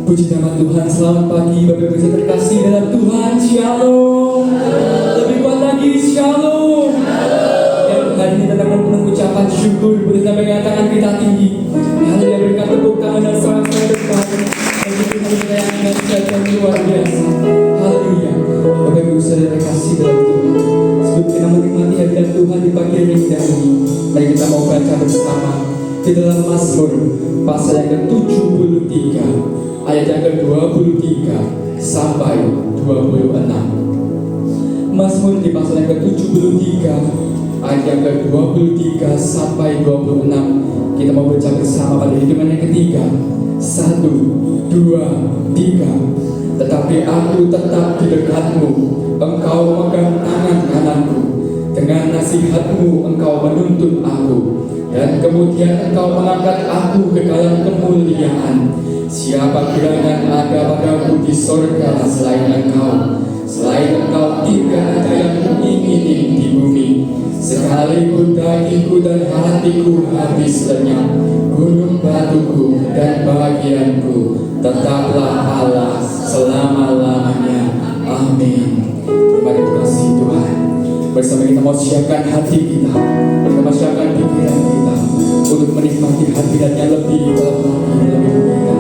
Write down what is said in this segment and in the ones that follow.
Puji nama Tuhan, selamat pagi Bapak Ibu terkasih dalam Tuhan. Shalom. Lebih kuat lagi, shalom. Dan hari ini kita akan penuh ucapan syukur. Boleh kita pegang tangan kita tinggi. Haleluya, berikan tepuk tangan dan sorak-sorai depan. Bagi Tuhan kita yang dahsyat dan luar biasa. Haleluya. Bapak Ibu saudara terkasih dalam Tuhan, sebelum kita menikmati hadirat Tuhan di pagi hari ini, mari kita mau baca bersama di dalam Mazmur pasal yang ke-73 ayat yang ke-23 sampai 26. Mazmur di pasal yang ke-73 ayat yang ke-23 sampai 26. Kita mau baca bersama pada hitungan yang ketiga. 1, 2, 3. Tetapi aku tetap di dekatmu, engkau memegang tangan kananku. Dengan nasihatmu engkau menuntun aku, dan kemudian engkau mengangkat aku ke dalam kemuliaan. Siapa kiranya ada padaku di sorga selain engkau? Selain engkau tidak ada yang kuingini di bumi. Sekalipun dagingku dan hatiku habis lenyap, gunung batuku dan bagianku tetaplah Allah selama-lamanya. Amin. Terima kasih Tuhan. Bersama kita mau siapkan hati kita, kita mau siapkan pikiran kita untuk menikmati hadirat yang lebih dalam hati lebih kita.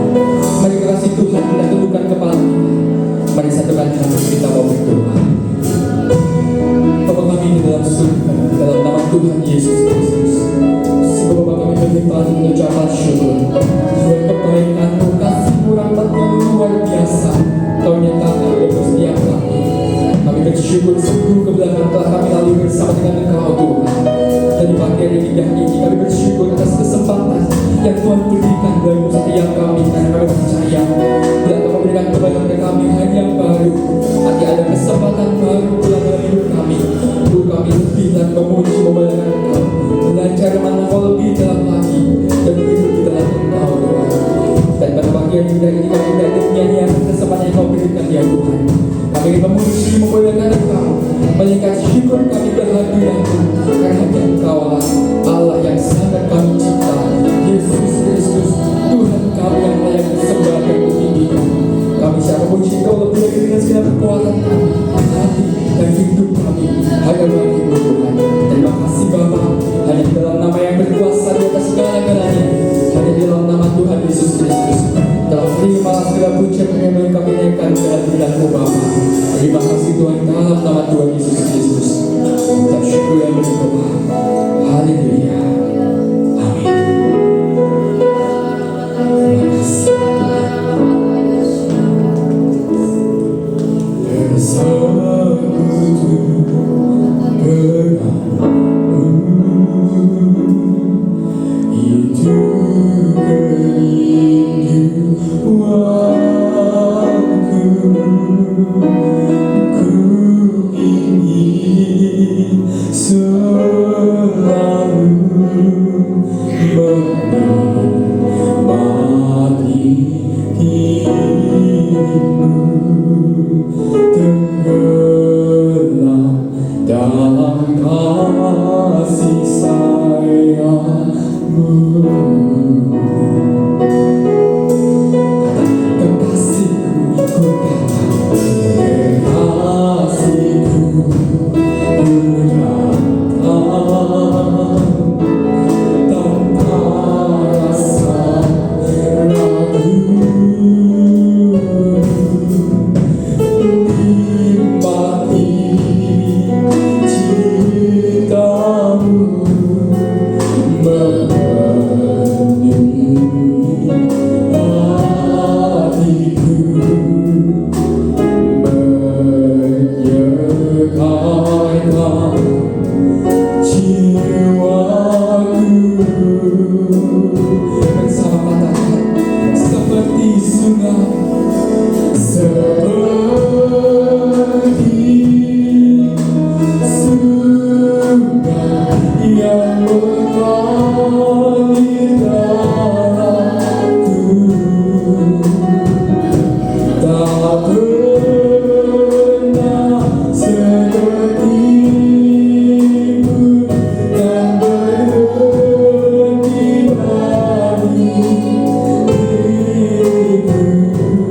Mari kasih Tuhan, kita tundukkan kepala kita. Mari satukan hati kita mau berdoa. Bapa kami di dalam surga, dalam nama Tuhan Yesus Kristus, sebab kami berlimpah mengucapkan syukur buat kebaikan-Mu, kasih-Mu, rahmat yang luar biasa Kau nyatakan bagi setiap kami. Kami bersyukur sungguh kebenaran telah kami lalui bersama dengan Engkau Tuhan. Dan di pagi hari indah ini kami bersyukur atas kesempatan yang Tuhan berikan dalam setiap kami, karena kami percaya bila Kau memberikan kebaikan kepada kami hari yang baru, nanti ada kesempatan baru dalam hidup kami untuk kami lebih dan memuji memuliakan Engkau, belajar Engkau lebih dalam lagi dan hidup di dalam Engkau Tuhan. Dan pada pagi hari indah ini kami tidak menyanyiakan kesempatan yang Kau berikan ya Tuhan. Kami ingin memuji memuliakan Engkau, meningkat syukur kami berhadirat-Mu, karena hanya Engkau lah Allah yang sangat kami cinta. Yesus Kristus Tuhan kami yang layak disembah dan ditinggikan. Kami siap memuji Engkau lebih lagi dengan segala kekuatan kami, hati dan hidup kami hanya bagi-Mu Tuhan. Terima kasih Bapa, hanya di dalam nama yang berkuasa di atas segala-galanya, hanya di dalam nama Tuhan Yesus Kristus. Telah terimalah segala pujian yang kami naikkan ke hadirat-Mu Bapa. Terima kasih Tuhan, dalam nama Tuhan Yesus Kristus kita syukur dan berdoa. Haleluya. Amin. Terima kasih Tuhan. Bersekutu denganmu, itu kerinduanku. Ku ingin selalu menikmati dirimu, tenggelam dalam kasih sayang-Mu. Kekasihku, ku datang. Kekasihku, ku datang. Tanpa rasa ragu, nikmati cinta-Mu memenuhi hatiku, menyekatkan jiwaku. Bersama katakan, seperti sungai, seperti sungai yang mengalir darahku, tak pernah seperti-Mu dan berhenti bagi diriku.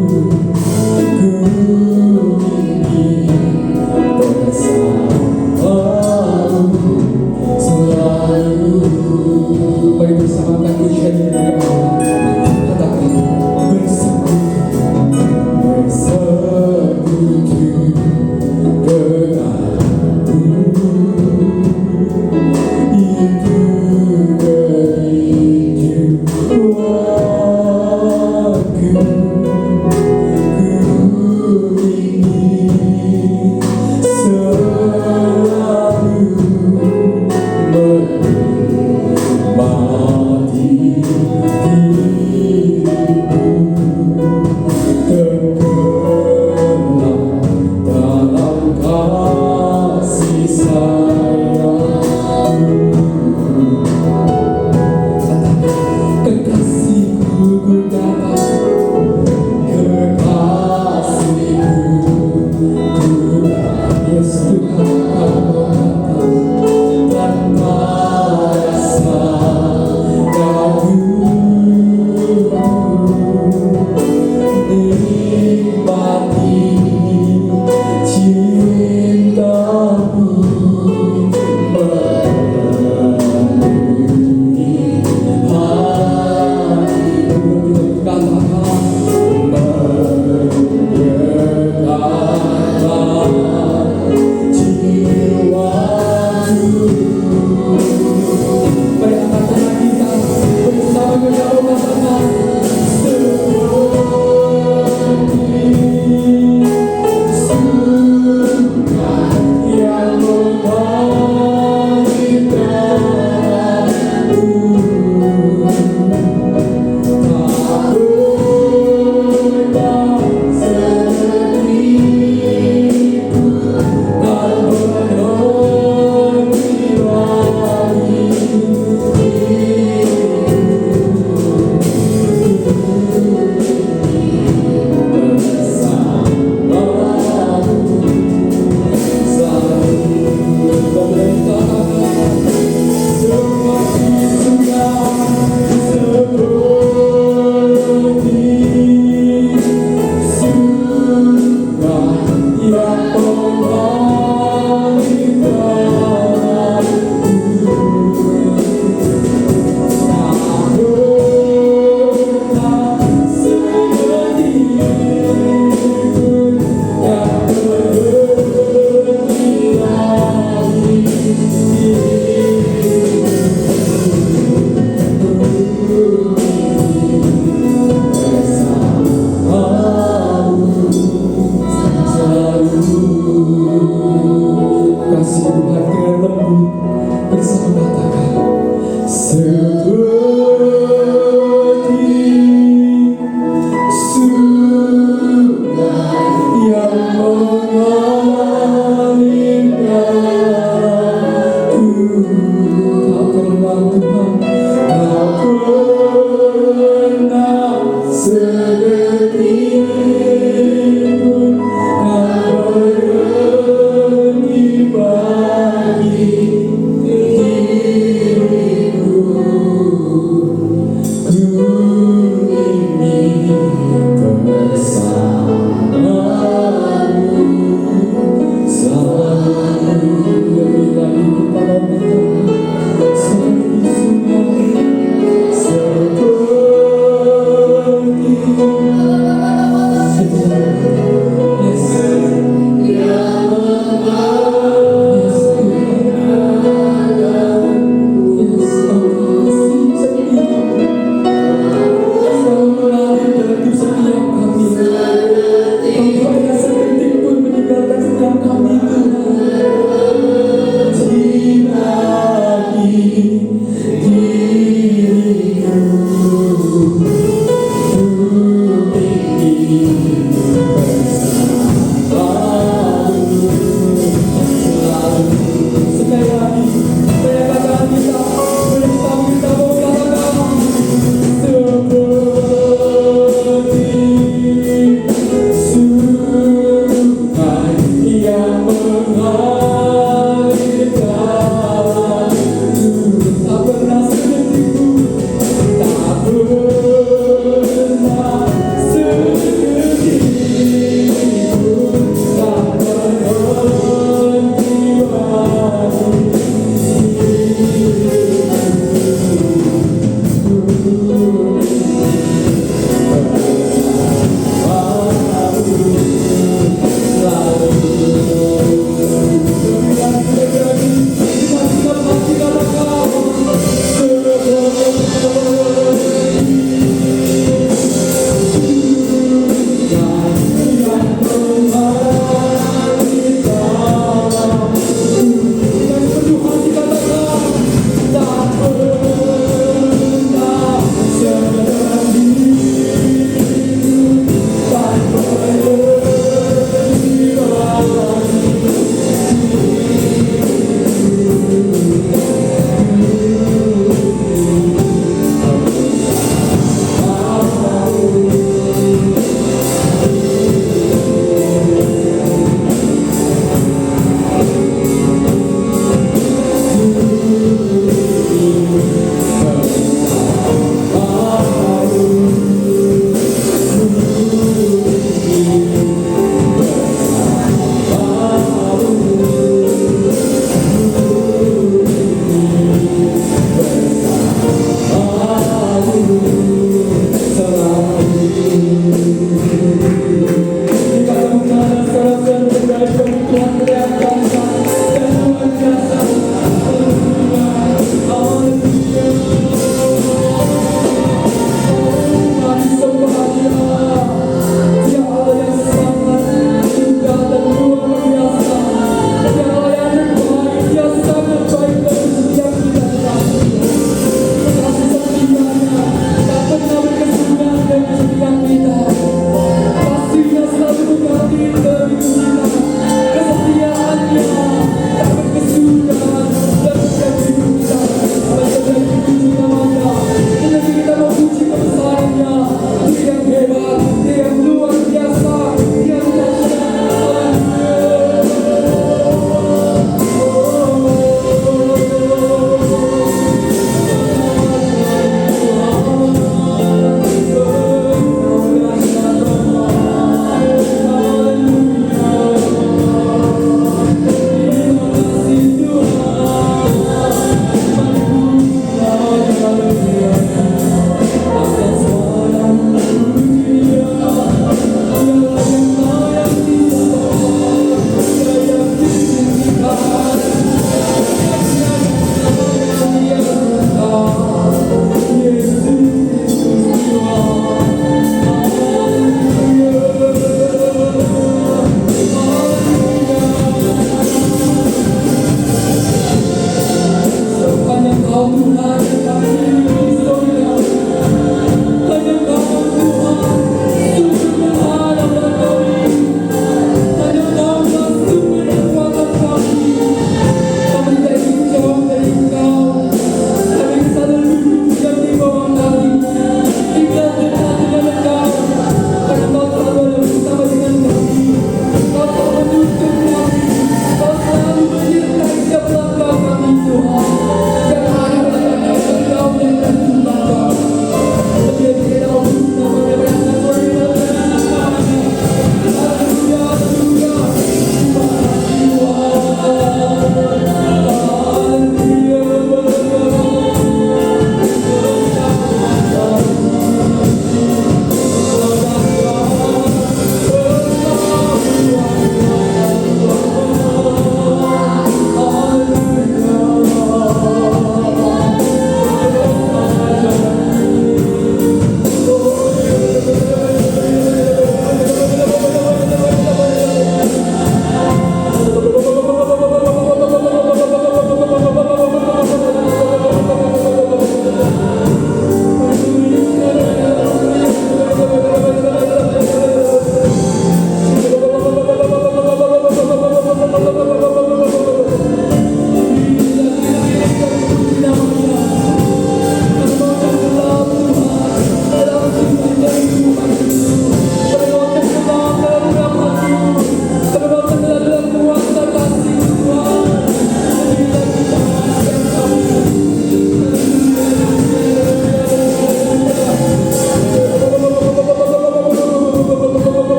sedetik pun kau berhenti bagi diriku. Ku ingin bersamamu selalu. Lebih lagi kita mau minta seperti sungai, seperti yes, yang mengalir, yes, selalu mengalir dalam hidup setiap kami. Engkau tidak sedetik pun meninggalkan setiap kami, Tuhan. Jibagi diriku, ku ingin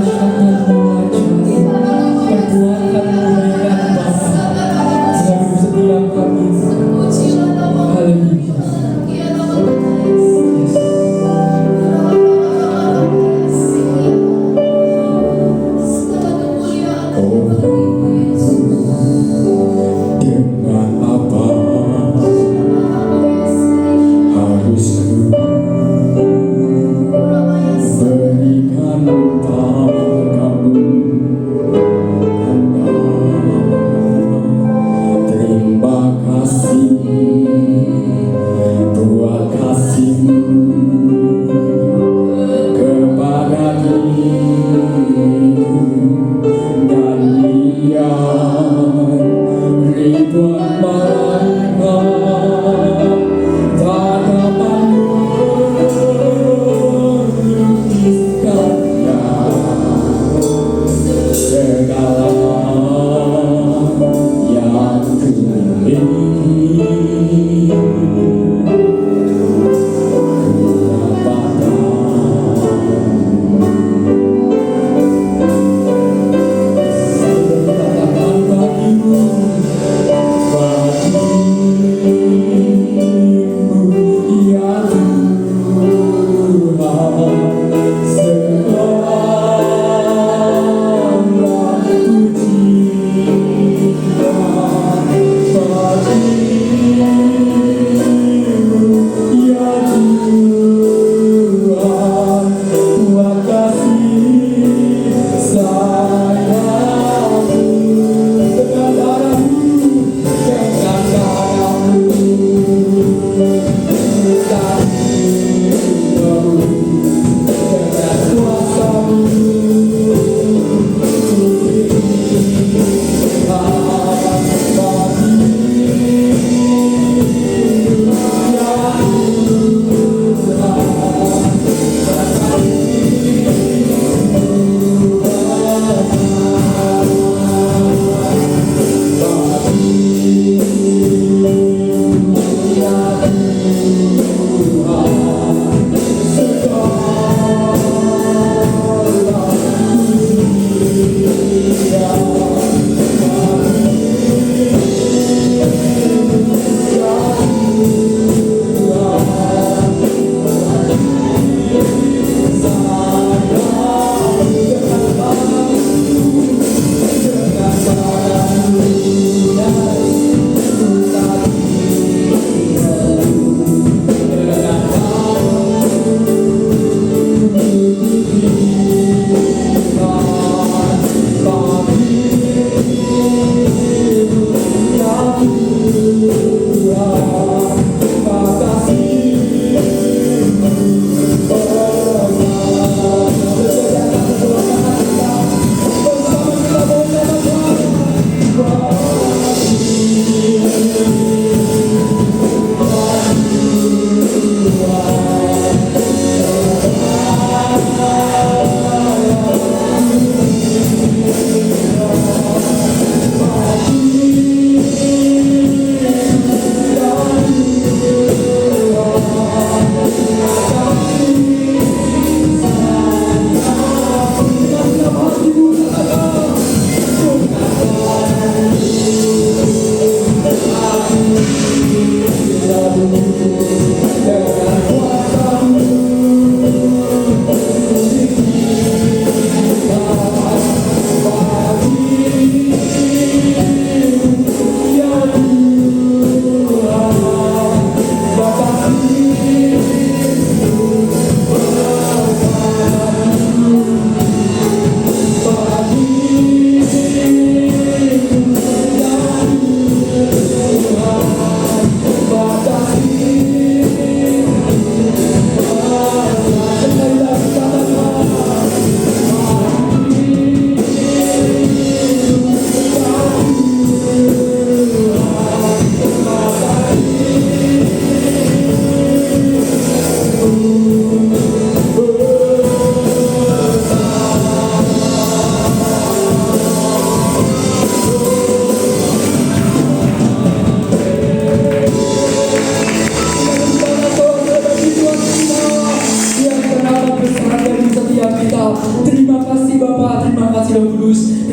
dahsyatmu ajaib, perbuatanmu hebat Bapa. Dalam setiap kami. Haleluya. Dengan apa harus ku berikan padamu, terima kasih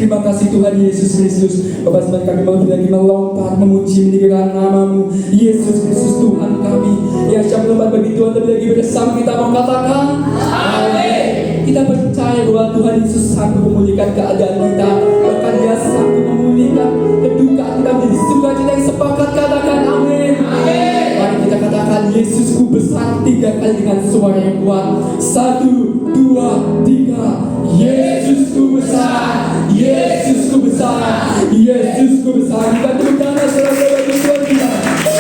terima kasih Tuhan Yesus Kristus. Bapak sebentar kami mau lagi melompat memuji meninggikan nama-Mu Yesus Kristus Tuhan kami. Yang siap melompat bagi Tuhan lebih lagi bersama kita mau katakan amin. Kita percaya bahwa Tuhan Yesus sanggup memulihkan keadaan kita. Bahkan Dia sanggup memulihkan kedukaan kita menjadi sukacita yang sepakat. Katakan amin. Amin. Mari kita katakan Yesusku besar 3 kali dengan suara yang kuat. 1, 2, 3. Yesusku besar, Yesusku besar, Yesusku besar. Kita tepuk tangan saudara bagi Tuhan kita.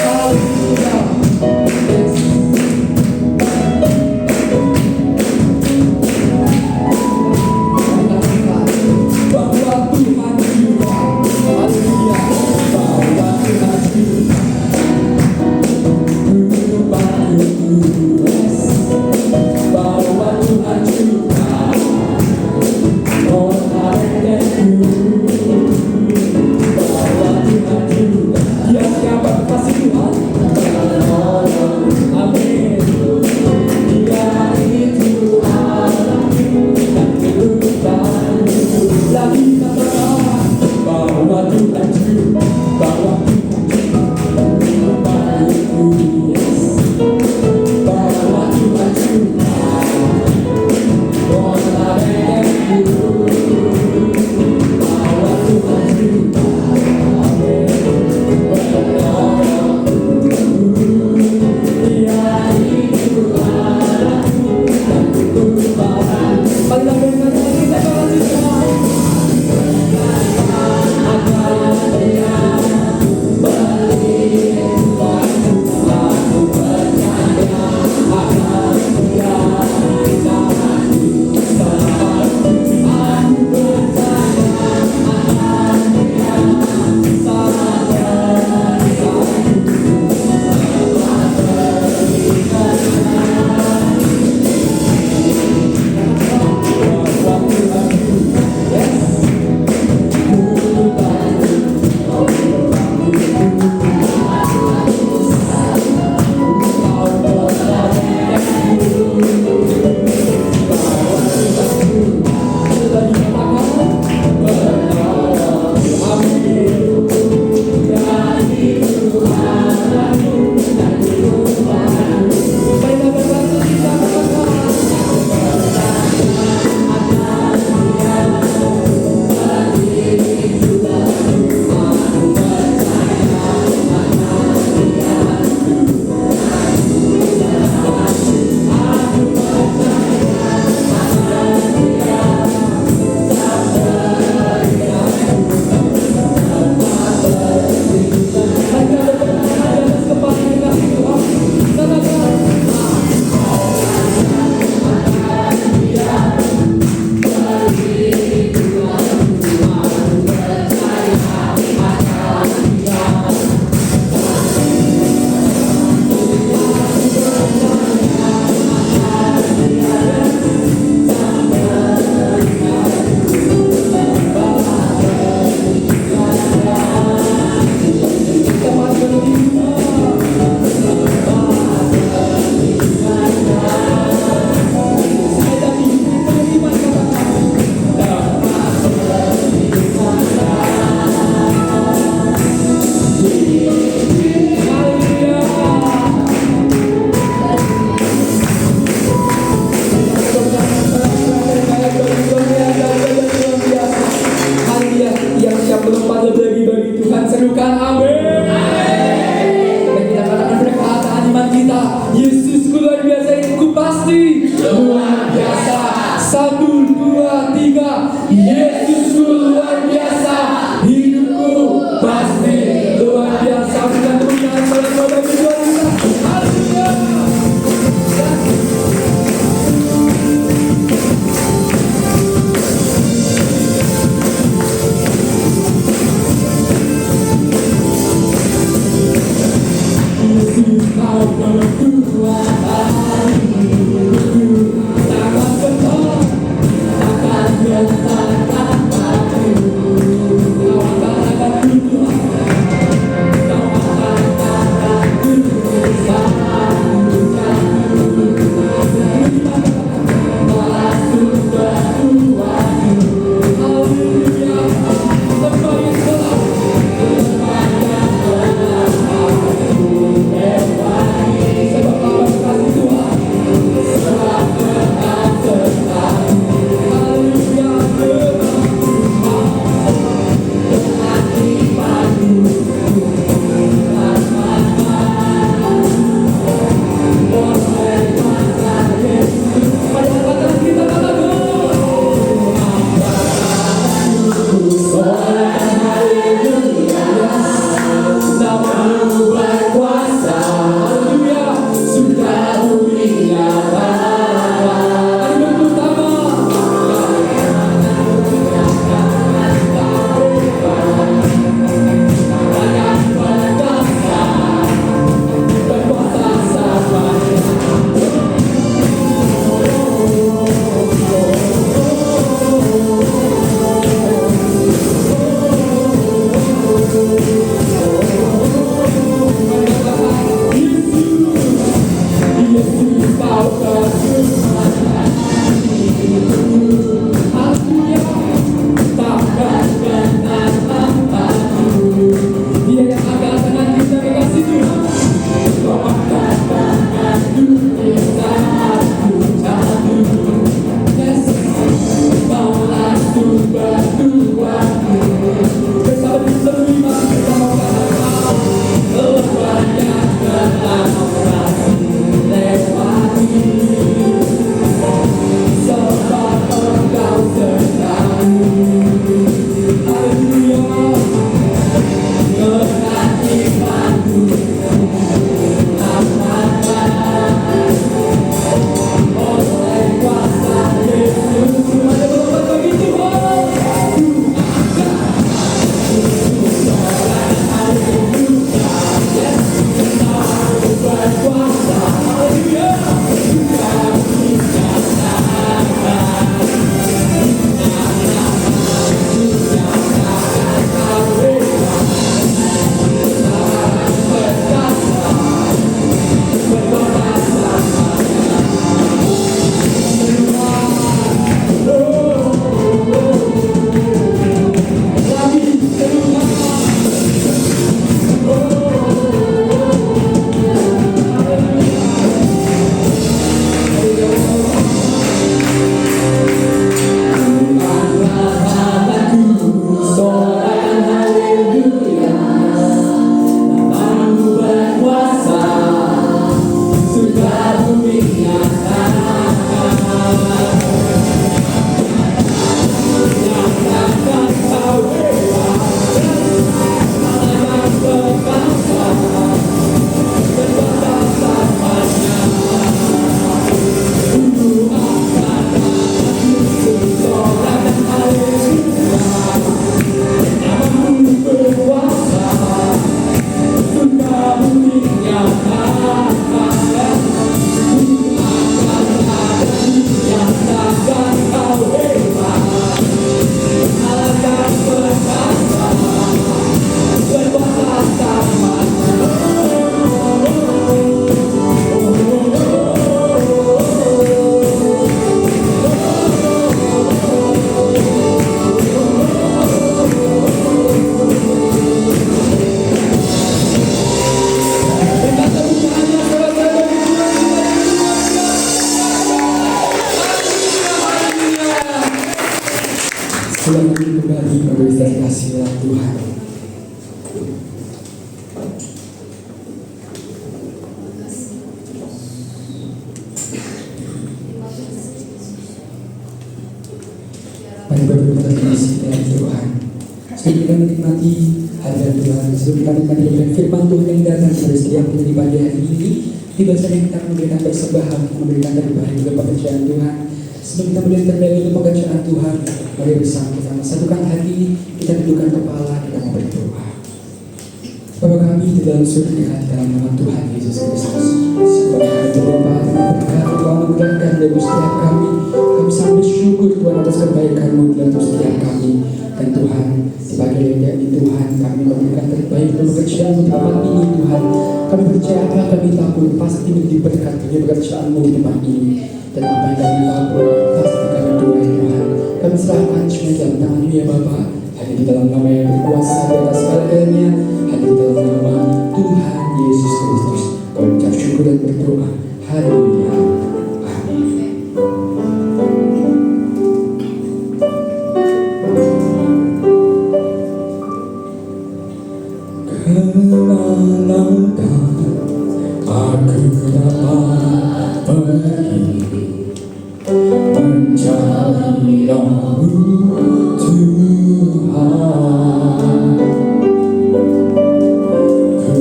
Haleluya. Bahwa Tuhan juga, haleluya, bahwa Tuhan juga membantu, bahwa Tuhan juga Dia siapa kasih Tuhan? Amin. Dia itu Allah yang berubah. Lagi katakan bahwa Tuhan juga, bahwa Tuhan juga membantu. Bahwa Tuhan juga bahwa Ulang lagi kembali beristirahat kasih dalam Tuhan. Mari beristirahat kasih dalam Tuhan. Sebelum kita menikmati hadirat Tuhan, sebelum kita menikmati firman Tuhan yang datang kepada setiap kita di pagi hari ini, tiba saja kita memberikan persembahan, memberikan terbaik untuk pekerjaan Tuhan. Sebelum kita melihat terbaik untuk pekerjaan Tuhan, mari bersama kita satukan hati, kita dudukkan kepala, kita mau berdoa. Bapa kami di dalam surga, di dalam nama Tuhan Yesus Kristus, sebagai hari berlimpah dengan berkat Tuhan anugerahkan dari setiap kami sangat bersyukur Tuhan atas kebaikan-Mu dalam setiap kami. Dan Tuhan, di pagi hari ini Tuhan, kami memberikan terbaik untuk pekerjaan di tempat ini Tuhan. Kami percaya apa kami tabur pasti menjadi berkat bagi pekerjaan-Mu di tempat ini. Dan apa yang kami tabur pasti kami tuai Tuhan. Kami serahkan semua dalam tangan-Mu ya Bapa. Hanya di dalam nama yang berkuasa di atas segala-galanya, hanya di dalam nama Tuhan Yesus Kristus. Kami ucap syukur dan berdoa. Haleluya. Amin. Kemanakah aku dapat pergi mencari Roh-Mu Tuhan? Ku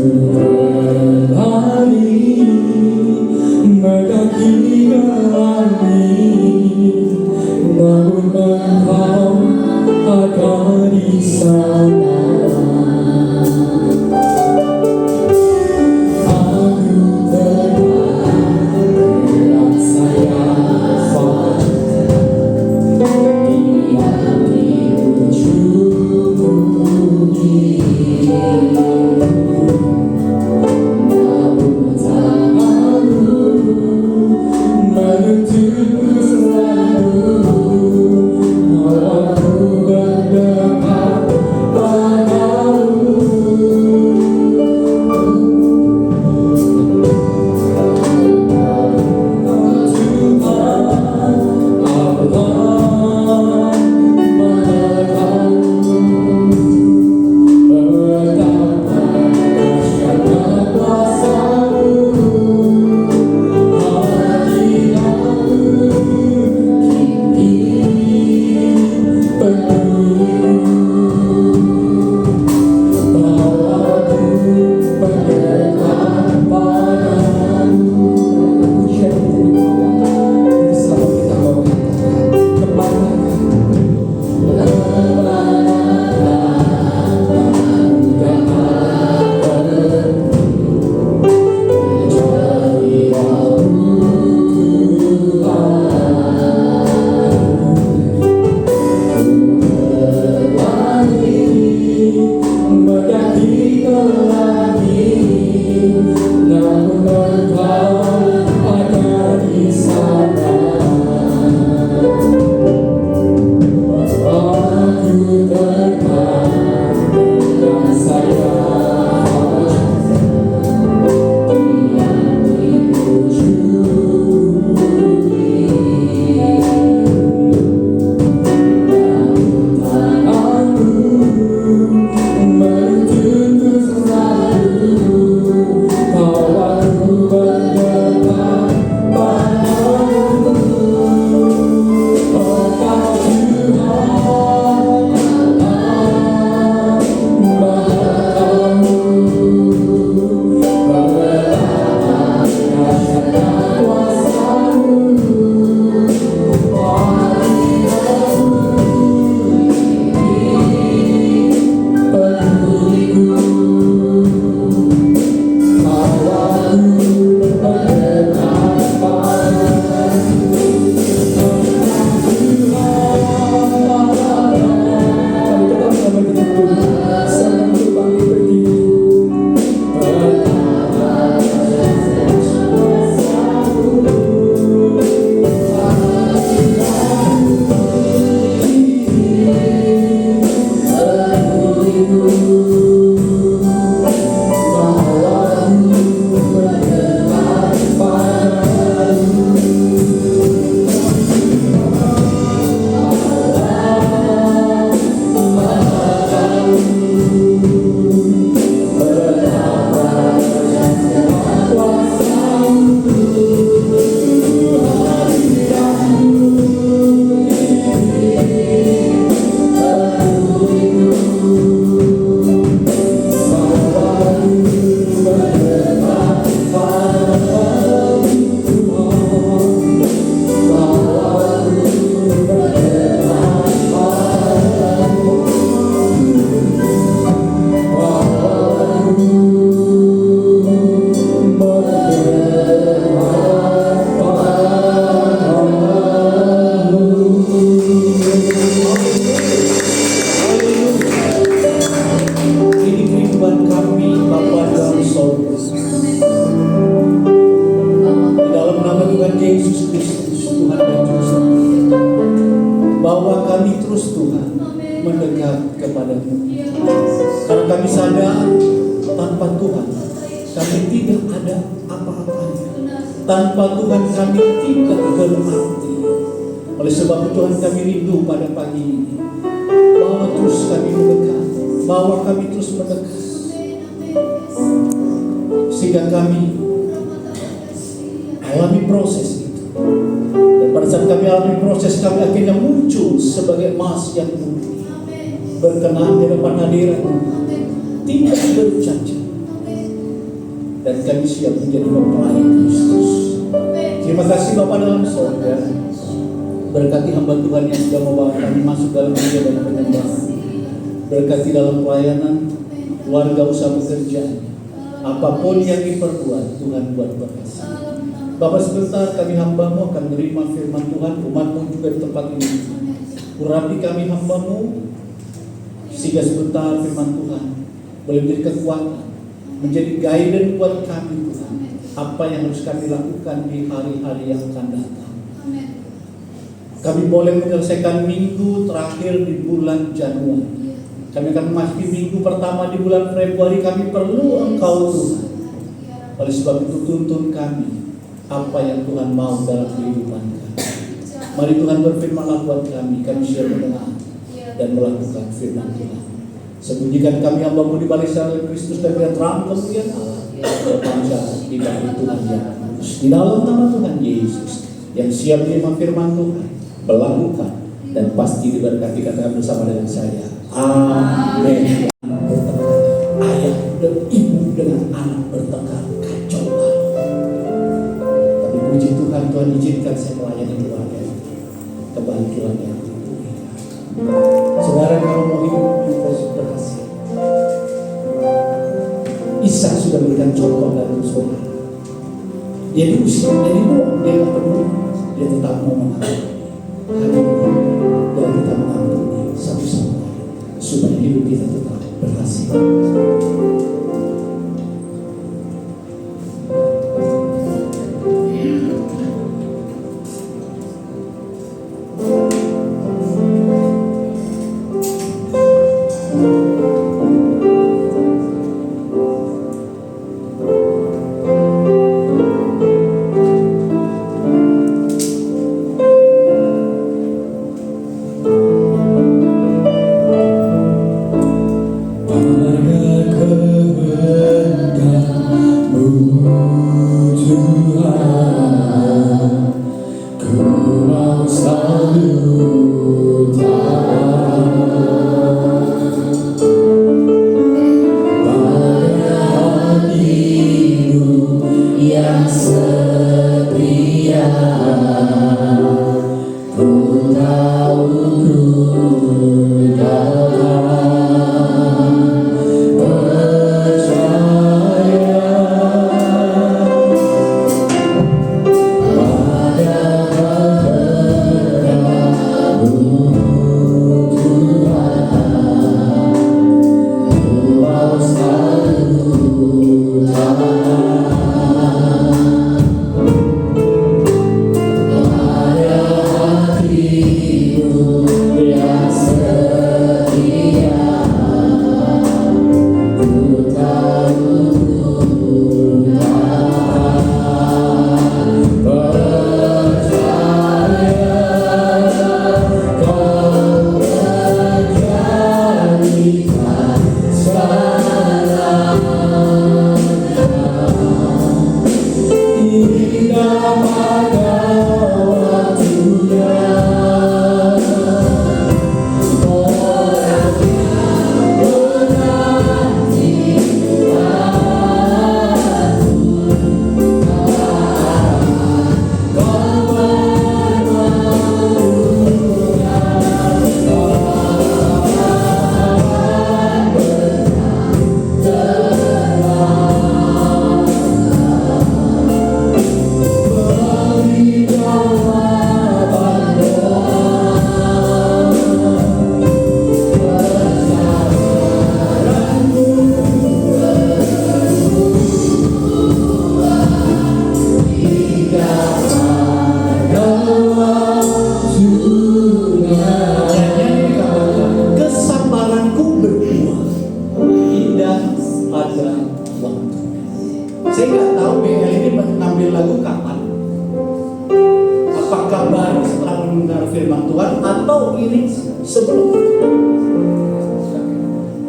berlari mendaki langit, namun Engkau ada di sana. mendekat kepadamu. Karena kami sadar tanpa Tuhan kami tidak ada apa-apanya. Tanpa Tuhan kami tidak berarti. Oleh sebab itu Tuhan kami rindu pada pagi ini. Bawa terus kami mendekat. Bawa kami terus mendekat. Sehingga kami alami proses itu. Dan pada saat kami alami proses, kami akhirnya muncul sebagai emas yang murni, berkenan di depan hadirat-Mu, tidak bercacat, dan kami siap menjadi mempelai Kristus. Terima kasih Bapa dalam surga. Berkati hamba Tuhan yang sudah membawa kami masuk dalam media dan penyembahan. Berkati dalam pelayanan, keluarga, usaha pekerjaan, apapun yang diperbuat, Tuhan buat berkasih. Bapak, sebentar kami hamba-Mu akan menerima firman Tuhan, umat-Mu juga di tempat ini. Urapi kami hamba-Mu, sehingga sebentar firman Tuhan boleh menjadi kekuatan, menjadi guidance buat kami Tuhan. Apa yang harus kami lakukan di hari-hari yang akan datang. Kami boleh menyelesaikan minggu terakhir di bulan Januari. Kami akan memasuki minggu pertama di bulan Februari. Kami perlu Engkau Tuhan. Oleh sebab itu tuntun kami apa yang Tuhan mau dalam kehidupan kami. Mari Tuhan berfirman-Lah buat kami. Kami siap mendengar dan melakukan firman Tuhan. Sembunyikan kami hamba-Mu di balik salib Kristus dan biar terang kemuliaan Allah berpanjang di balik Tuhan yang kudus. Di dalam nama Tuhan Yesus yang siap menerima firman Tuhan, melakukan dan pasti diberkati. Katakan bersama dengan saya, amin. Ayah dan ibu dengan anak bertengkar, kacau balau. Tapi puji Tuhan, Tuhan izinkan saya melayani keluarga ini. Kembali keluarga yang dipilih. Saudara, kalau mau hidup berhasil, Ishak sudah memberikan contoh dari saudara. Dia diusir, dia dibuang, dia tidak peduli, dia tetap mau mengampuni. Hari ini dan kita mengampuni satu sama lain supaya hidup kita tetap berhasil. Harga sebelum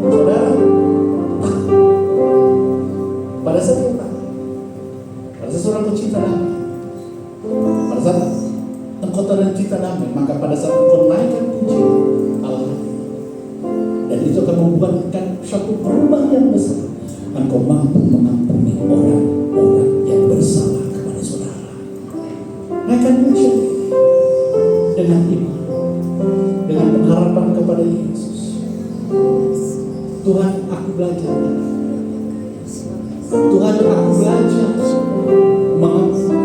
saudara pada saat kita, pada saat seorang pecinta damai, pada saat engkau tercipta damai, maka pada saat engkau naikkan puji Allah, dan itu akan membuatkan satu perubahan yang besar. Engkau mampu mengampuni orang-orang yang bersalah kepada saudara. Naikkan puji dengan iman, dengan pengharapan kepada Yesus. Tuhan, aku belajar. Tuhan, aku belajar mengampuni.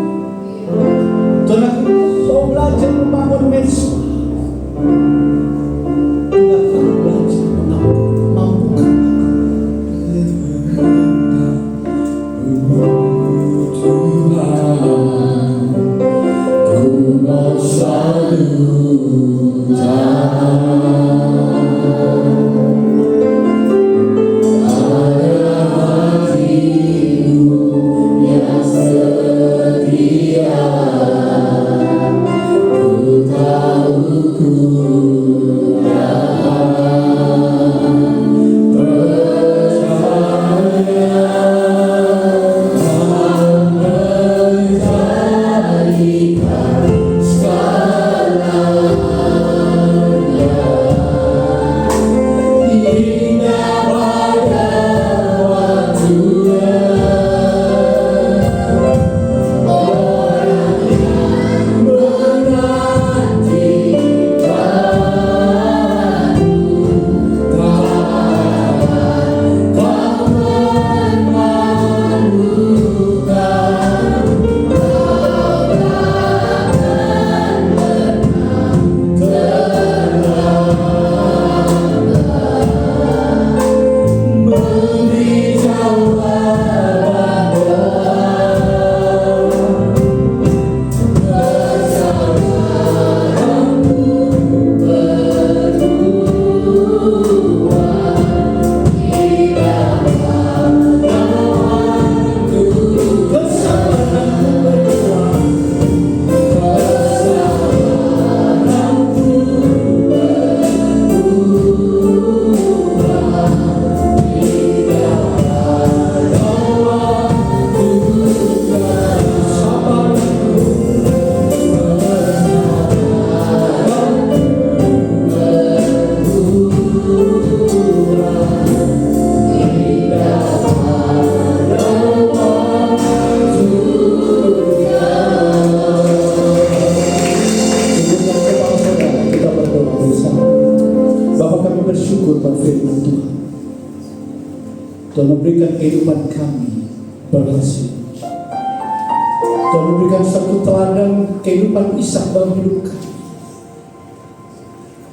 Tuhan, aku belajar membangun mensua. Tuhan, aku belajar mengampuni. Mampukan Tuhan, ku mau selalu Tuhan memberikan kehidupan kami berhasil. Tuhan memberikan satu teladan kehidupan Ishak dalam hidup kami.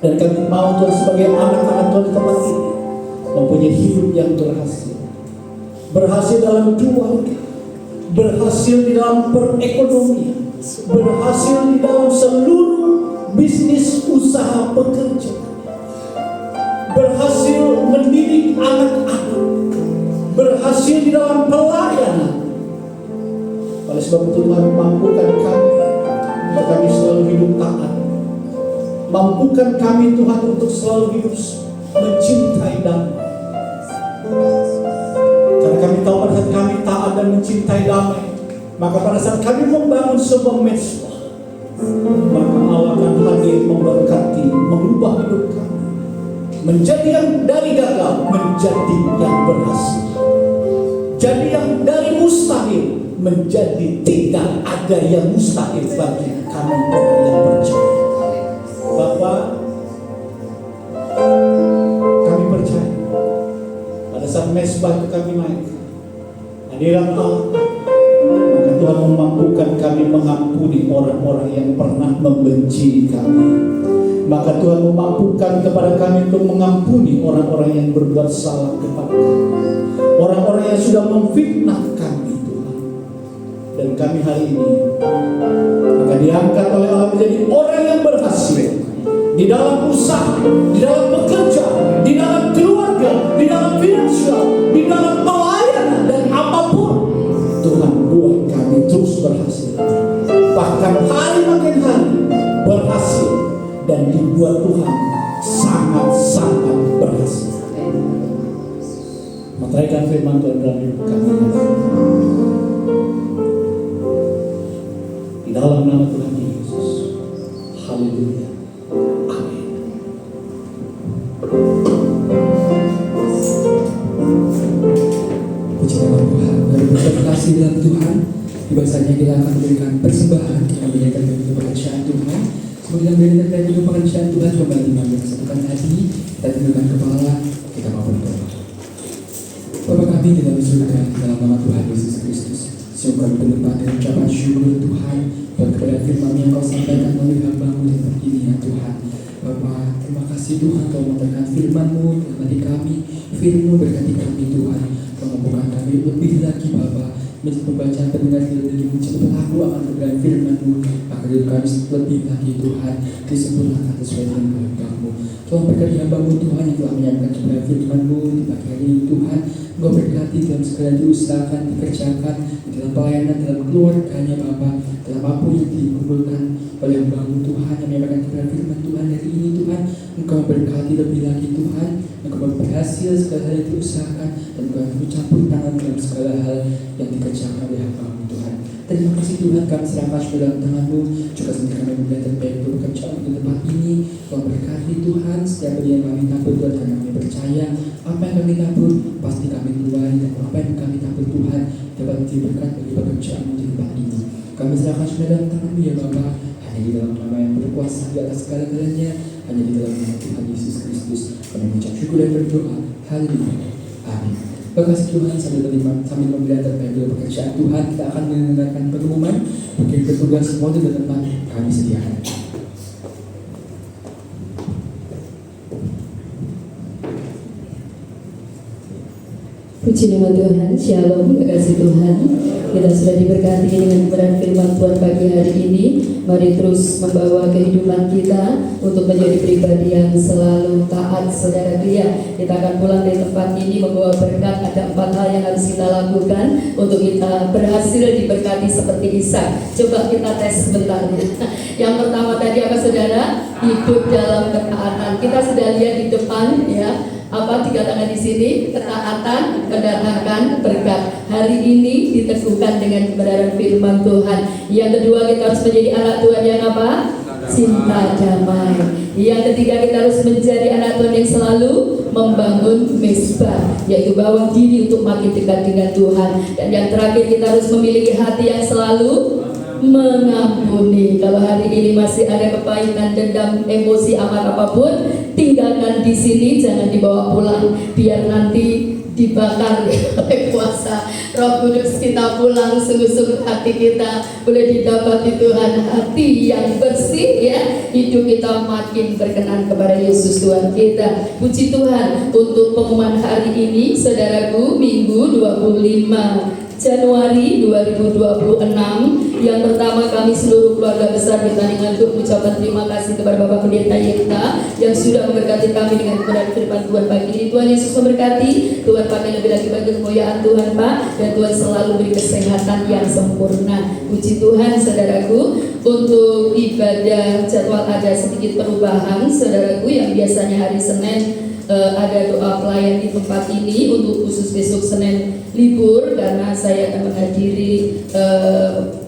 Dan kami mau Tuhan sebagai anak-anak Tuhan di tempat ini mempunyai hidup yang berhasil. Berhasil dalam keluarga, berhasil di dalam perekonomian, berhasil di dalam seluruh bisnis usaha pekerjaan, berhasil mendidik anak-anak, berhasil di dalam pelayanan. Oleh sebab itu Tuhan, mampukan kami untuk kami selalu hidup taat. Mampukan kami Tuhan untuk selalu hidup mencintai damai. Karena kami tahu pada saat kami taat dan mencintai damai, maka pada saat kami membangun sebuah mensua, maka Allah akan hadir memberkati, mengubah hidup kami menjadi yang dari gagal menjadi yang berhasil, jadi yang dari mustahil menjadi tidak ada yang mustahil bagi kami orang yang percaya. Bapak, kami percaya pada saat mesbah itu kami naik hadirat Allah, maka Tuhan memampukan kami mengampuni orang-orang yang pernah membenci kami. Maka Tuhan memampukan kepada kami untuk mengampuni orang-orang yang berbuat salah kepada kami, orang-orang yang sudah memfitnah kami Tuhan. Dan kami hari ini akan diangkat oleh Allah menjadi orang yang berhasil di dalam usaha, di dalam bekerja, di dalam keluarga, di dalam finansial, di dalam pelayanan, dan apapun Tuhan buat kami terus berhasil. Bahkan hari makin hari berhasil dan dibuat Tuhan sampaikan firman Tuhan dalam hidup kami. Di dalam nama Tuhan Yesus. Haleluya. Amin. Puji nama Tuhan. Mari berterima kasih dalam Tuhan. Bahasanya kita akan memberikan persembahan yang menyatakan dari pekerjaan Tuhan. Semoga yang menyatakan dari pekerjaan Tuhan kembali mengambil kesatukan hati dan tundukkan kepala. Kita mau berdoa. Bapa kami di dalam surga, di dalam nama Tuhan Yesus Kristus, sungguh kami berlimpah dengan ucapan syukur Tuhan dan kepada firman yang Kau sampaikan melalui hamba-Mu di tempat ini ya Tuhan. Bapa, terima kasih Tuhan Kau menyatakan firman-Mu dalam hati kami. Firman-Mu berkati kami Tuhan. Kau mampukan kami lebih lagi Bapa menjadi pembaca pendengar dan menjadi pelaku akan kebenaran firman-Mu. Akan hidup kami lebih lagi Tuhan disempurnakan sesuai dengan kehendak-Mu. Tolong berkati hamba-Mu Tuhan yang telah menyampaikan kebenaran firman-Mu di pagi hari ini Tuhan. Engkau berkati dalam segala diusahakan, dikerjakan dalam pelayanan, dalam keluarganya Bapa, dalam apa yang dikumpulkan oleh hamba-Mu Tuhan yang menyampaikan kebenaran firman Tuhan hari ini Tuhan. Engkau berkati lebih lagi Tuhan. Engkau berhasil segala hal yang diusahakan dan Engkau campur tangan dalam segala hal yang dikerjakan oleh hamba-Mu Tuhan. Terima kasih Tuhan, kami serahkan semua dalam tangan-Mu. Juga sendiri kami memulai terbaik untuk pekerjaan di tempat ini. Kau berkati Tuhan, setiap yang kami tabur Tuhan, karena kami percaya apa yang kami tabur pasti kami tuai, dan apa yang kami tabur Tuhan dapat diberikan bagi pekerjaan di tempat ini. Kami serahkan semua dalam tangan-Mu ya Bapa, hanya di dalam nama yang berkuasa di atas segala-galanya, hanya di dalam nama Tuhan Yesus Kristus. Kami mengucap syukur dan berdoa. Haleluya. Amin. Terima kasih Tuhan, sambil memelihat terkait dengan pekerjaan Tuhan, kita akan mendengarkan pengumuman bagi petugas semua di tempat kami sediakan. Puji nama Tuhan, Shalom, kekasih Tuhan. Kita sudah diberkati dengan kebenaran firman Tuhan pagi hari ini. Mari terus membawa kehidupan kita untuk menjadi pribadi yang selalu taat, saudara dia. Kita akan pulang dari tempat ini membawa berkat. Ada 4 hal yang harus kita lakukan untuk kita berhasil diberkati seperti Ishak. Coba kita tes sebentar. Yang pertama tadi apa saudara? Hidup dalam ketaatan. Kita sudah lihat di depan ya. Apa dikatakan di sini? Ketaatan mendatangkan berkat. Hari ini diteguhkan dengan kebenaran firman Tuhan. Yang kedua, kita harus menjadi anak Tuhan yang apa? Cinta damai. Yang ketiga, kita harus menjadi anak Tuhan yang selalu membangun mezbah, yaitu bawa diri untuk makin dekat dengan Tuhan. Dan yang terakhir, kita harus memiliki hati yang selalu mengampuni. Kalau hari ini masih ada kepahitan, dendam, emosi, amarah apapun, tinggalkan di sini, jangan dibawa pulang, biar nanti dibakar oleh kuasa Roh Kudus. Kita pulang sungguh-sungguh hati kita boleh didapati Tuhan, hati yang bersih ya, hidup kita makin berkenan kepada Yesus Tuhan kita. Puji Tuhan untuk pengumuman hari ini saudaraku, Minggu 25 Januari 2026. Yang pertama, kami seluruh keluarga besar bertandingan untuk mengucapkan terima kasih kepada Bapak Pendeta Yekta yang sudah memberkati kami dengan kebenaran firman Tuhan pagi ini. Tuhan Yesus memberkati, Tuhan pakai lebih lagi bagi kemuliaan Tuhan Pak, dan Tuhan selalu beri kesehatan yang sempurna. Puji Tuhan saudaraku. Untuk ibadah jadwal ada sedikit perubahan saudaraku. Yang biasanya hari Senin ada doa pelayan di tempat ini, untuk khusus besok Senin libur karena saya akan menghadiri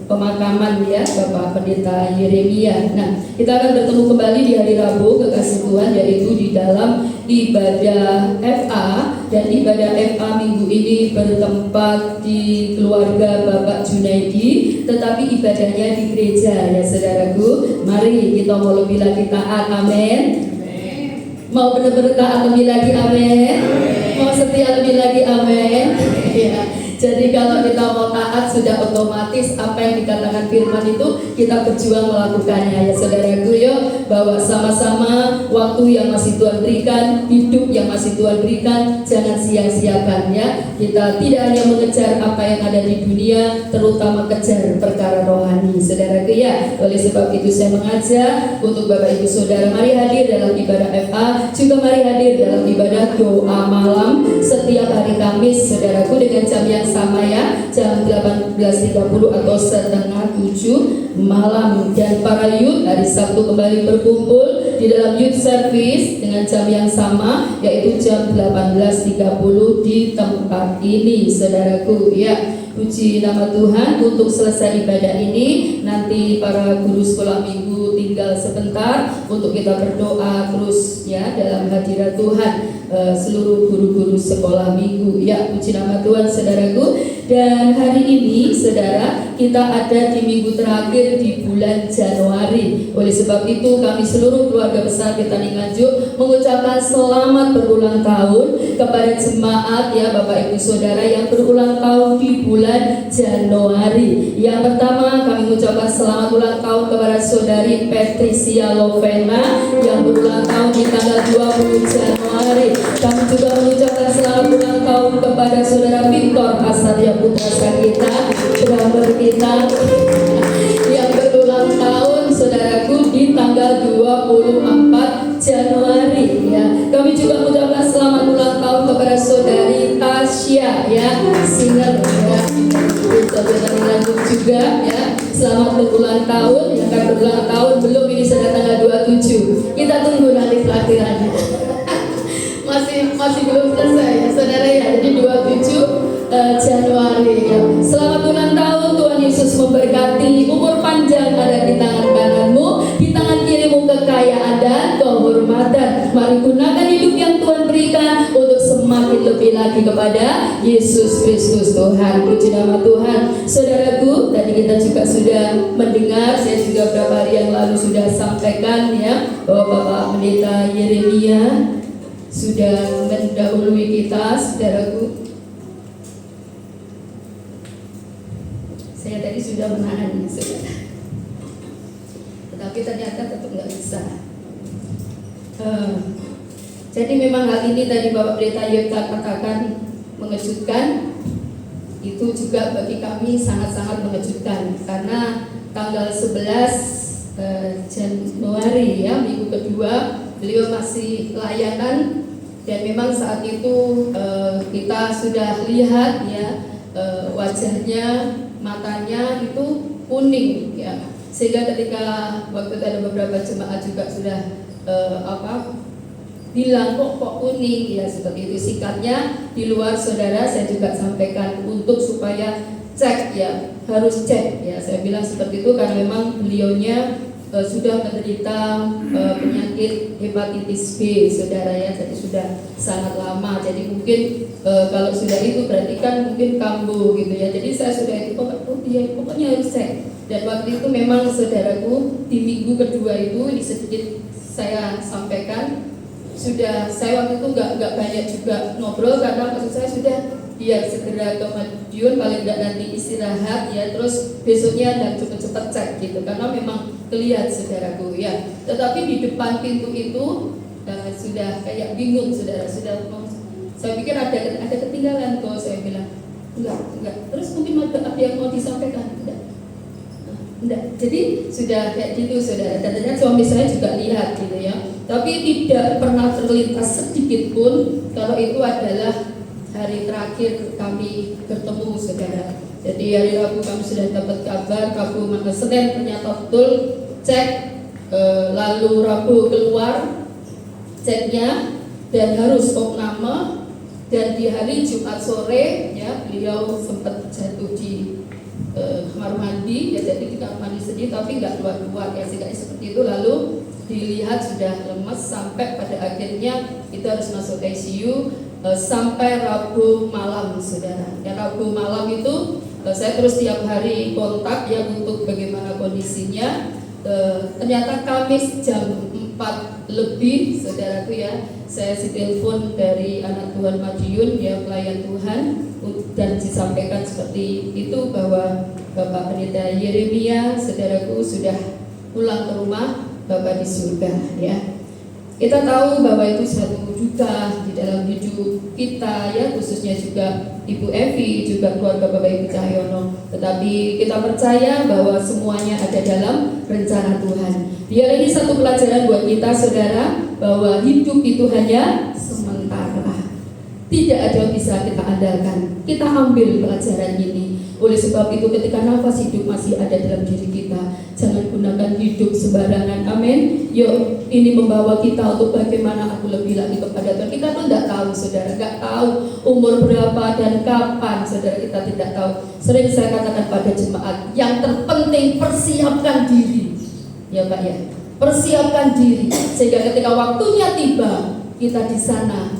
pemakaman ya Bapak Pendeta Yeremia. Nah, kita akan bertemu kembali di hari Rabu kekasih Tuhan, yaitu di dalam ibadah FA, dan ibadah FA minggu ini bertempat di keluarga Bapak Junaidi, tetapi ibadahnya di gereja ya saudaraku. Mari kita mau lebih lagi taat, amin. Mau benar-benar taat lebih lagi, amin. Mau setia lebih lagi, amin. Ya. Jadi kalau kita mau taat, sudah otomatis apa yang dikatakan firman itu kita berjuang melakukannya ya saudaraku. Yuk bawa sama-sama waktu yang masih Tuhan berikan, hidup yang masih Tuhan berikan, jangan sia-siakan ya. Kita tidak hanya mengejar apa yang ada di dunia, terutama kejar perkara rohani saudaraku ya. Oleh sebab itu saya mengajak untuk Bapak Ibu Saudara, mari hadir dalam ibadah FA, juga mari hadir dalam ibadah doa malam setiap hari Kamis saudaraku, dengan jam yang sama ya, jam 18.30 atau setengah 7 malam. Dan para youth hari Sabtu kembali berkumpul di dalam youth service dengan jam yang sama, yaitu jam 18.30 di tempat ini, saudaraku ya. Puji nama Tuhan. Untuk selesai ibadah ini, nanti para guru sekolah minggu tinggal sebentar untuk kita berdoa terus ya dalam hadirat Tuhan, seluruh guru-guru sekolah minggu ya. Puji nama Tuhan, saudaraku. Dan hari ini saudara, kita ada di minggu terakhir di bulan Januari. Oleh sebab itu kami seluruh keluarga besar kita Nganjuk mengucapkan selamat berulang tahun kepada jemaat ya Bapak Ibu Saudara yang berulang tahun di bulan Januari. Yang pertama kami mengucapkan selamat ulang tahun kepada saudari Patricia Lovena yang berulang tahun di tanggal 20 Januari. Kami juga mengucapkan selamat ulang tahun kepada saudara Victor Asarya Putra kita, drummer kita yang berulang tahun saudaraku di tanggal 24 Januari ya. Kami juga mengucapkan selamat ulang tahun kepada saudari Tasya ya, singer ya. Saudara Nganjuk juga ya. Selamat berulang tahun, yang akan berulang tahun belum, ini sudah tanggal 27. Kita tunggu nanti pelakhirannya. masih belum selesai ya saudara ya. Jadi 27 Januari ya. Selamat ulang tahun, Tuhan Yesus memberkati, umur panjang ada di tangan kananmu, di tangan kirimu kekayaan dan kehormatan. Mari gunakan hidup yang Tuhan berikan untuk semakin lebih lagi kepada Yesus Kristus Tuhan. Puji nama Tuhan. Saudaraku, tadi kita juga sudah mendengar, saya juga beberapa hari yang lalu sudah sampaikan ya, bahwa Bapak Pendeta Yeremia sudah mendahului kita, saudaraku. Saya tadi sudah menahannya, saudara. Tetapi ternyata tetap nggak bisa. Jadi memang hal ini tadi Bapak Pendeta Yota katakan mengejutkan. Itu juga bagi kami sangat-sangat mengejutkan, karena tanggal 11 Januari ya, minggu kedua, beliau masih layanan. Dan memang saat itu kita sudah lihat ya, wajahnya, matanya itu kuning ya, sehingga ketika waktu itu ada beberapa jemaat juga sudah bilang kok kuning ya, seperti itu. Singkatnya di luar saudara, saya juga sampaikan untuk supaya cek ya, harus cek ya, saya bilang seperti itu karena memang beliaunya sudah menderita penyakit hepatitis B saudara ya, jadi sudah sangat lama. Jadi mungkin kalau sudah itu berarti kan mungkin kambuh gitu ya. Jadi saya sudah itu pokoknya harus cek. Dan waktu itu memang saudaraku di minggu kedua itu ini sedikit saya sampaikan, sudah saya waktu itu nggak banyak juga ngobrol karena maksud saya sudah biar segera ke Madiun, paling nggak nanti istirahat ya, terus besoknya dan cepet-cepet cek gitu, karena memang kelihatan saudaraku ya. Tetapi di depan pintu itu sudah kayak bingung saudara, saya pikir ada ketinggalan kok, saya bilang enggak. Terus mungkin ada yang mau disampaikan, enggak. Jadi sudah kayak gitu saudara. Dan ternyata suami saya juga lihat gitu ya, tapi tidak pernah terlintas sedikit pun kalau itu adalah hari terakhir kami bertemu saudara. Jadi hari Rabu kami sudah dapat kabar, Rabu mana Senin ternyata betul cek, lalu Rabu keluar ceknya dan harus opname, dan di hari Jumat sore ya beliau sempat jatuh di kamar mandi ya, jadi di kamar mandi sedih tapi nggak keluar ya, sehingga seperti itu. Lalu dilihat sudah lemas sampai pada akhirnya kita harus masuk ICU sampai Rabu malam saudara. Ya Rabu malam itu saya terus tiap hari kontak ya untuk bagaimana kondisinya. Ternyata Kamis jam 4 lebih saudaraku ya, saya telepon dari anak Tuhan Madiun ya, pelayan Tuhan, dan disampaikan seperti itu bahwa Bapak Pendeta Yeremia saudaraku sudah pulang ke rumah Bapak di surga ya. Kita tahu bahwa itu suatu duka di dalam hidup kita ya, khususnya juga Ibu Evi, juga keluarga Bapak Ibu Cahyono. Tetapi kita percaya bahwa semuanya ada dalam rencana Tuhan. Biar ini satu pelajaran buat kita saudara, bahwa hidup itu hanya sementara. Tidak ada yang bisa kita andalkan. Kita ambil pelajaran ini. Oleh sebab itu ketika nafas hidup masih ada dalam diri kita, jangan gunakan menggunakan hidup sembarangan. Amin. Yuk, ini membawa kita untuk bagaimana aku lebih lagi kepada Tuhan. Kita pun tidak tahu, saudara, nggak tahu umur berapa dan kapan, saudara, kita tidak tahu. Sering saya katakan pada jemaat, yang terpenting persiapkan diri, ya Pak ya, persiapkan diri sehingga ketika waktunya tiba, kita di sana,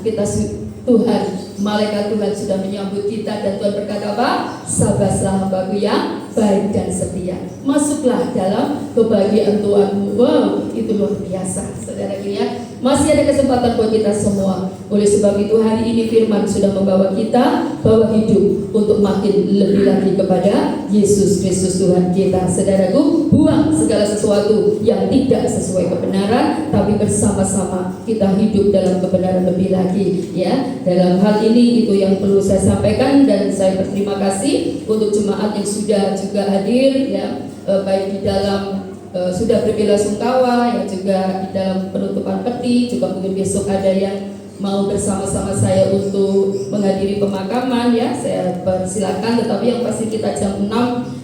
Tuhan, malaikat Tuhan sudah menyambut kita dan Tuhan berkata apa? Sabarlah hambaku yang baik dan setia. Masuklah dalam kebahagiaan Tuhanmu. Wow, itu luar biasa, saudara ya. Masih ada kesempatan buat kita semua. Oleh sebab itu hari ini firman sudah membawa kita bawa hidup untuk makin lebih lagi kepada Yesus Kristus Tuhan kita. Saudaraku, buang segala sesuatu yang tidak sesuai kebenaran, tapi bersama-sama kita hidup dalam kebenaran lebih lagi ya. Dalam hal ini itu yang perlu saya sampaikan dan saya berterima kasih untuk jemaat yang sudah juga hadir ya, baik di dalam sudah berbelasungkawa ya, juga di dalam penutupan peti, juga mungkin besok ada yang mau bersama-sama saya untuk menghadiri pemakaman ya, saya persilakan. Tetapi yang pasti kita jam 6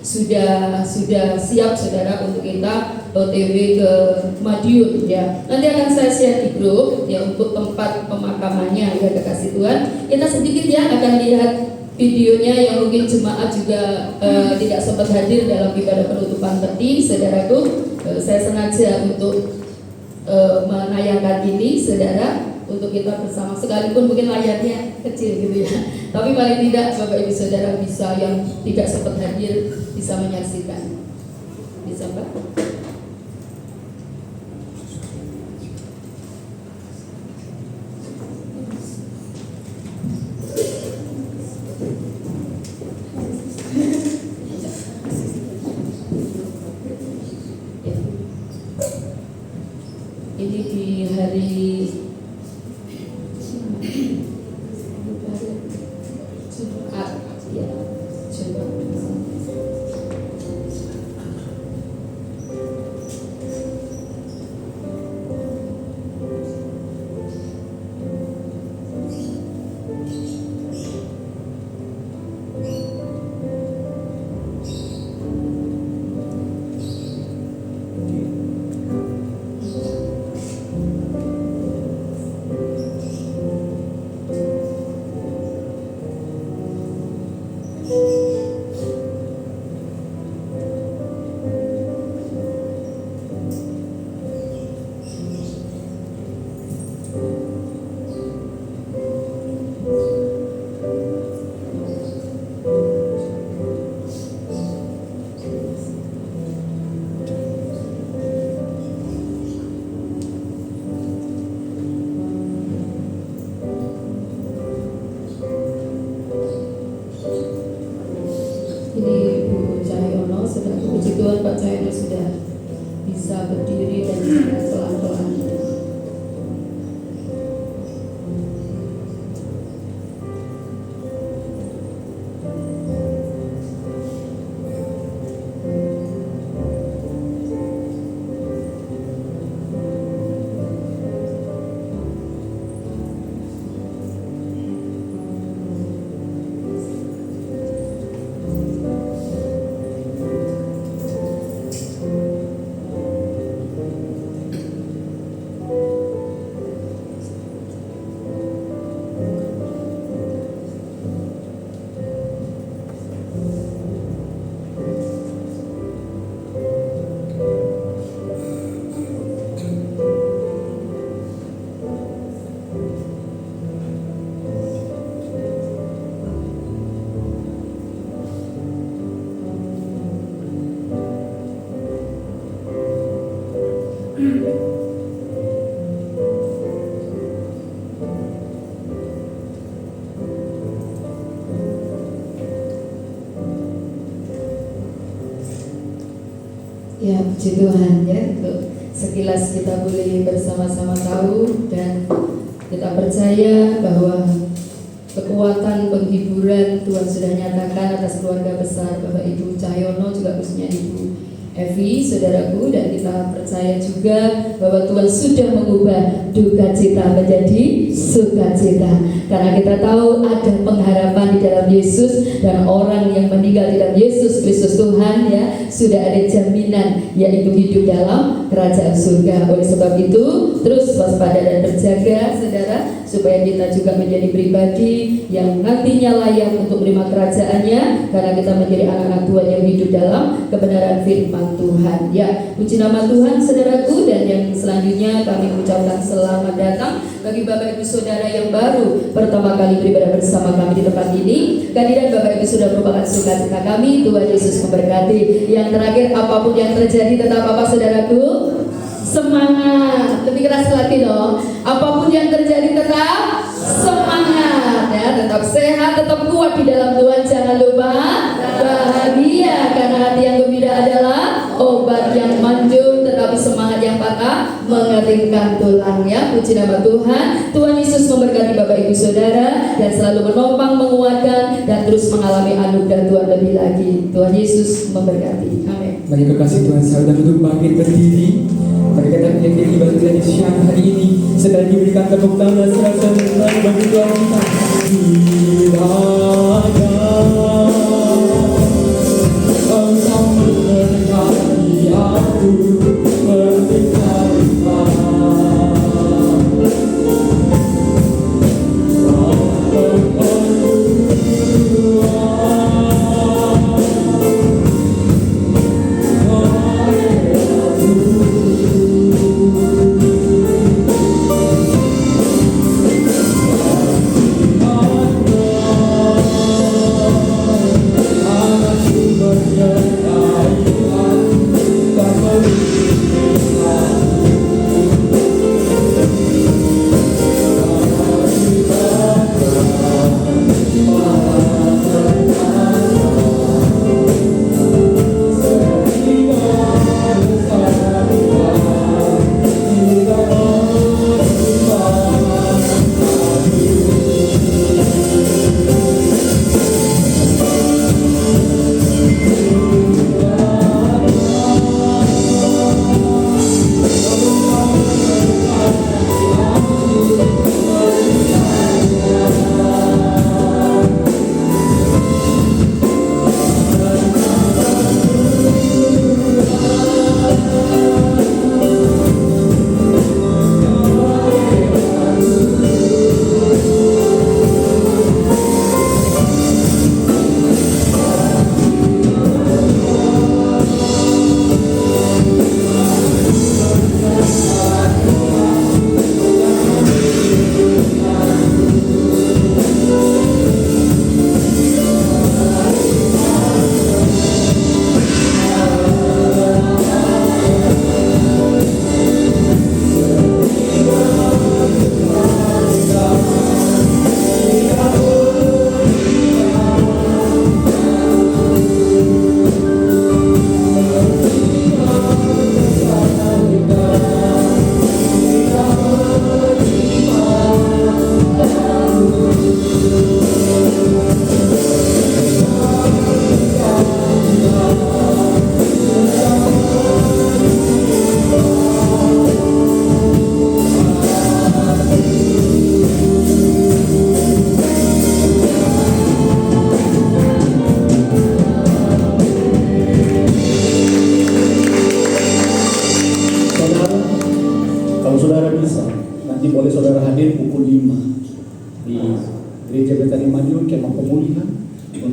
sudah siap, saudara, untuk kita OTW ke Madiun ya. Nanti akan saya share di grup ya untuk tempat pemakamannya ya, kekasih Tuhan. Kita sedikit ya akan lihat videonya yang mungkin jemaat juga tidak sempat hadir dalam ibadah penutupan peti, saudaraku. Saya sengaja untuk menayangkan ini, saudara, untuk kita bersama, sekalipun mungkin layarnya kecil gitu ya, tapi paling tidak Bapak Ibu Saudara bisa yang tidak sempat hadir bisa menyaksikan. Bisa Pak? Ini di hari Jumat ya, Jumat. Ini Bu Cahyono, sudah, puji Tuhan Pak Cahyono sudah bisa berdiri dan bisa pelan-pelan. Ya, puji Tuhan ya, sekilas kita boleh bersama-sama tahu dan kita percaya bahwa kekuatan penghiburan Tuhan sudah nyatakan atas keluarga besar Bapak Ibu Cahyono, juga khususnya Ibu Evi, saudaraku, dan kita percaya juga bahwa Tuhan sudah mengubah duka cita menjadi sukacita. Karena kita tahu ada pengharapan di dalam Yesus, dan orang yang meninggal di dalam Yesus Kristus Tuhan ya sudah ada jaminan, yaitu hidup dalam kerajaan surga. Oleh sebab itu terus waspada dan berjaga, saudara, supaya kita juga menjadi pribadi yang nantinya layak untuk menerima kerajaannya, karena kita menjadi anak-anak Tuhan yang hidup dalam kebenaran firman Tuhan. Ya, puji nama Tuhan, saudaraku. Dan yang selanjutnya kami mengucapkan selamat datang bagi Bapak Ibu Saudara yang baru pertama kali beribadah bersama kami di tempat ini. Kehadiran Bapak Ibu sudah merupakan sukacita kami. Tuhan Yesus memberkati. Yang terakhir, apapun yang terjadi tetap apa, saudaraku? Semangat. Lebih keras lagi loh. Apapun yang terjadi tetap semangat ya, tetap sehat, tetap kuat di dalam Tuhan. Jangan lupa bahagia, karena hati yang gembira adalah obat yang manjur, tetapi semangat yang patah mengeringkan tulang ya. Puji nama Tuhan. Tuhan Yesus memberkati Bapak Ibu Saudara dan selalu menopang, menguatkan, dan terus mengalami anugerah Tuhan lebih lagi. Tuhan Yesus memberkati. Amin. Bagi kekasih Tuhan, saudara untuk bangkit berdiri. Mari kita akhiri ibadah kita di siang hari ini. Sedang diberikan tepuk tangan serasa senang bagi Tuhan kita. Engkau memberkati aku, memberkati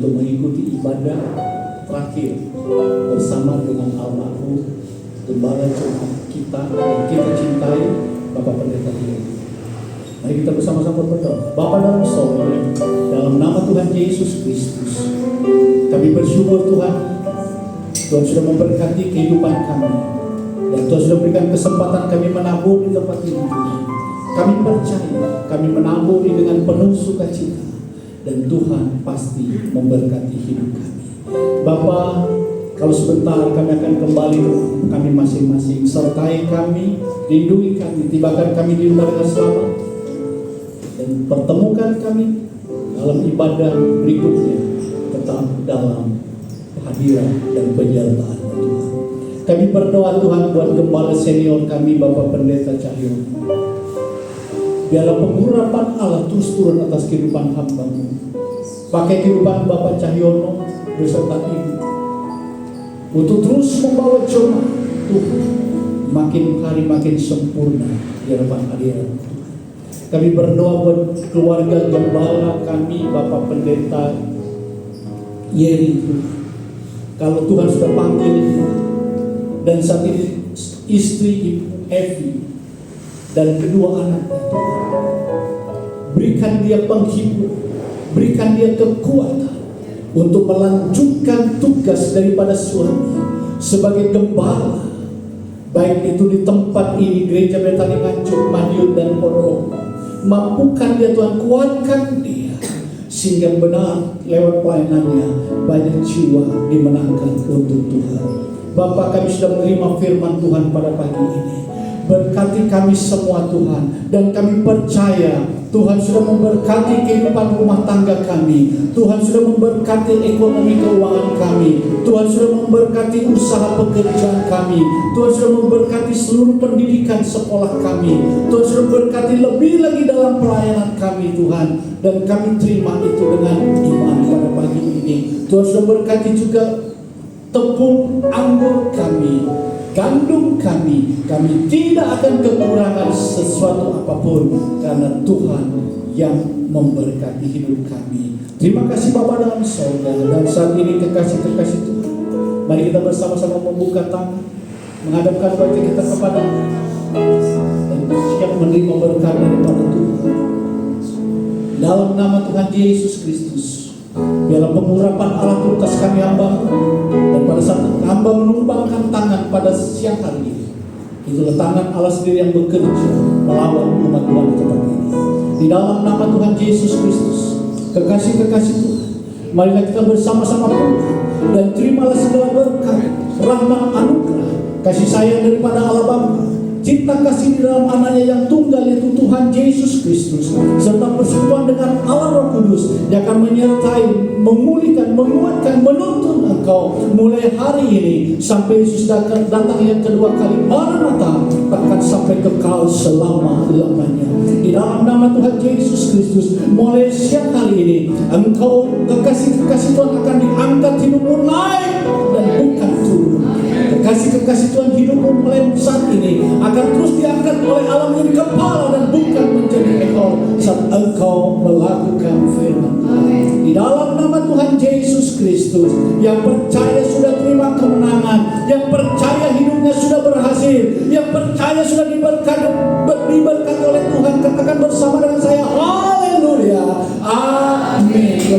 untuk mengikuti ibadah terakhir bersama dengan almarhum gembala jemaat kita yang kita cintai, Bapak Pendeta Hilary. Mari kita bersama-sama berdoa. Bapa dalam sorga, dalam nama Tuhan Yesus Kristus, kami bersyukur Tuhan, Tuhan sudah memberkati kehidupan kami, dan Tuhan sudah berikan kesempatan kami menabur di tempat ini. Kami percaya, kami menabur dengan penuh sukacita, dan Tuhan pasti memberkati hidup kami. Bapa, kalau sebentar kami akan kembali ke kami masing-masing. Sertai kami, lindungi kami, tibakan kami di rumah dengan selamat, dan pertemukan kami dalam ibadah berikutnya, tetap dalam hadirat dan penyertaan Tuhan. Kami berdoa Tuhan buat gembala senior kami, Bapak Pendeta Cahyono. Biarlah pengurapan Allah terus turun atas kehidupan hamba-Mu. Pakai kehidupan Bapak Cahyono beserta Ibu untuk terus membawa jemaat Tuhan makin hari makin sempurna di hadapan hadirat Tuhan. Kami berdoa buat keluarga gembala kami, Bapak Pendeta Yeri Tuhan. Kalau Tuhan sudah panggil dan saat ini istri Ibu Evi dan kedua anaknya Tuhan, berikan dia penghibur, berikan dia kekuatan untuk melanjutkan tugas daripada suami sebagai gembala, baik itu di tempat ini Gereja Betani Nganjuk, Madiun dan Ponorogo. Mampukan dia Tuhan, kuatkan dia sehingga benar lewat pelayanannya banyak jiwa dimenangkan untuk Tuhan. Bapak, kami sudah menerima firman Tuhan pada pagi ini. Berkati kami semua Tuhan, dan kami percaya Tuhan sudah memberkati kehidupan rumah tangga kami. Tuhan sudah memberkati ekonomi keuangan kami. Tuhan sudah memberkati usaha pekerjaan kami. Tuhan sudah memberkati seluruh pendidikan sekolah kami. Tuhan sudah memberkati lebih lagi dalam pelayanan kami Tuhan. Dan kami terima itu dengan iman pada pagi ini. Tuhan sudah memberkati juga tepung anggur kami, gandum kami tidak akan kekurangan sesuatu apapun karena Tuhan yang memberkati hidup kami. Terima kasih Bapa dalam surga. Dan saat ini kekasih-kekasih Tuhan, mari kita bersama-sama membuka tangan, menghadapkan wajah kita kepada dan siap menerima berkat daripada Tuhan. Dalam nama Tuhan Yesus Kristus, biarlah pengurapan Allah atas kami hamba, dan pada saat hamba menumpangkan tangan pada siang hari ini, itulah tangan Allah sendiri yang bekerja melawan umat Tuhan di tempat ini. Di dalam nama Tuhan Yesus Kristus, kekasih-kekasih Tuhan, marilah kita bersama-sama pun dan terimalah segala berkat, rahmat, anugerah, kasih sayang daripada Allah Bapa, cinta kasih di dalam anaknya yang tunggal yaitu Tuhan Yesus Kristus, serta persekutuan dengan Allah Roh Kudus yang akan menyertai, memulihkan, menguatkan, menuntun engkau mulai hari ini sampai Yesus datang yang kedua kali, Maranatha, akan sampai kekal selama-lamanya. Di dalam nama Tuhan Yesus Kristus, mulai siang hari ini engkau kekasih-kekasih Tuhan akan diangkat, hidupmu naik dan bukan turun. Kekasih-kekasih Tuhan, hidupmu mulai saat ini akan terus diangkat oleh Allah menjadi kepala dan bukan menjadi ekor saat engkau melakukan firman. Di dalam nama Tuhan Yesus Kristus, yang percaya sudah terima kemenangan, yang percaya hidupnya sudah berhasil, yang percaya sudah diberkati oleh Tuhan, katakan bersama dengan saya, haleluya, amin.